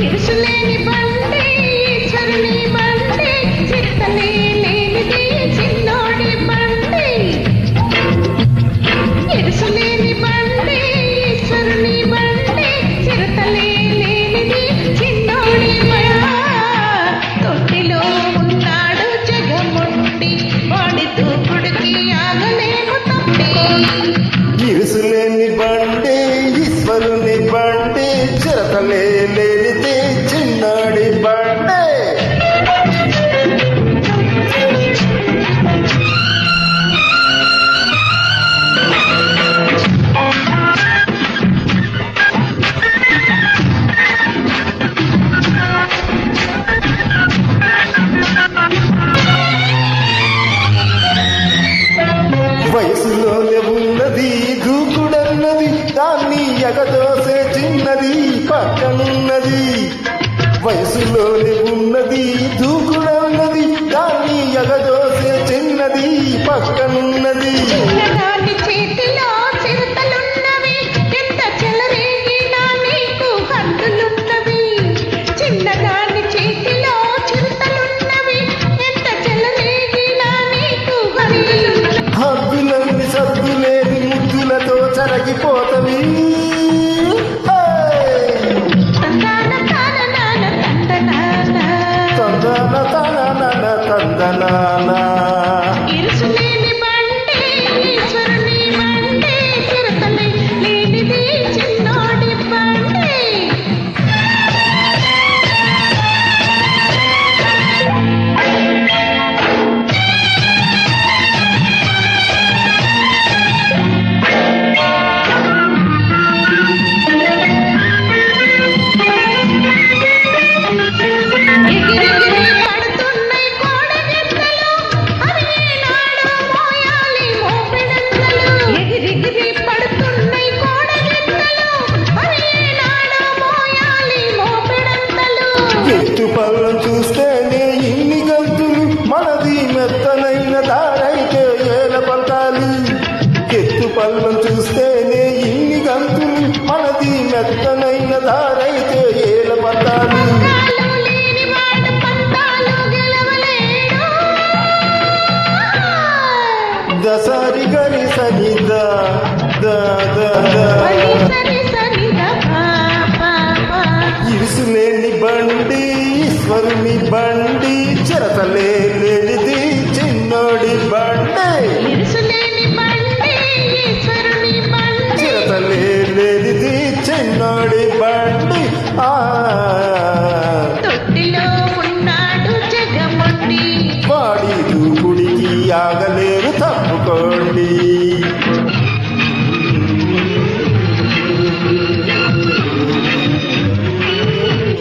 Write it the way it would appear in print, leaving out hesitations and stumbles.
ఇరుసులేని బండి ఈశ్వరుని బండి చిత్తలే లేనిది చిన్నోడి బండి ఇరుసులేని బండి ఈశ్వరుని బండి చిరతలే లేనిది చిన్నోడి బండి తొట్టిలో ఉన్నాడు జగముండి వాడి దూకుడికి ఆగలేము తప్పి ఇరుసులేని బండి ఈశ్వరుని బండి చిరతలే లేనిది చిన్నాడి బండి వయసులోనే ఉన్నది దూకుడన్నది దాన్ని ఎగదోసే చిన్నది పక్కనున్నది వయసులోనే ఉన్నది దూకుడన్నది దాన్ని ఎగదోసే చిన్నది పక్కనున్నది చిన్నదాని చేతిలో చిరుతలున్నవి ఎంత చెలరేగినా నీకు హద్దులున్నవి చిన్నదాని చేతిలో చిరుతలున్నవి ఎంత చెలరేగినా నీకు హద్దులున్నవి హద్దులన్నీ సద్దులేని ముద్దులతో చెరగిపోతవి తందన తాననాన తందనాన తందన తనన తందనాన ఇరుసులేని బండి ఈశ్వరుని బండి చిరతలే లేనిది చిన్నోడి బండి ఎగిరెగిరి పడుతున్నాయి కోడగిత్తలు అవి ఏనాడో మోయాలి మోపెడంతలు ఎగిరెగిరి పడుతున్నాయి కోడగిత్తలు అవి ఏనాడో మోయాలి మోపెడంతలు ఎత్తు పళ్ళం చూస్తేనే ఇన్ని గంతులు మనది మెత్తనైన దారైతే ఏల పట్టాలి ఎత్తు పళ్ళం చూస్తేనే ఇన్ని గంతులు మనది మెత్తనైన దారైతే ఏల పట్టాలి పంతాలు లేనివాడు పంతాలు గెలవలేడు దసరి గరి సనిద సరి సరి సరిగా ఇరుసులేని బండి ఈశ్వరుని బండి చిరతలే లేనిది చిన్నోడి బండి ఇరుసులేని బండి ఈశ్వరుని బండి చిరతలే లేనిది చిన్నోడి బండి తొట్టిలో ఉన్నాడు జగముండి వాడి దూకుడికి ఆగలేరు తప్పుకోండి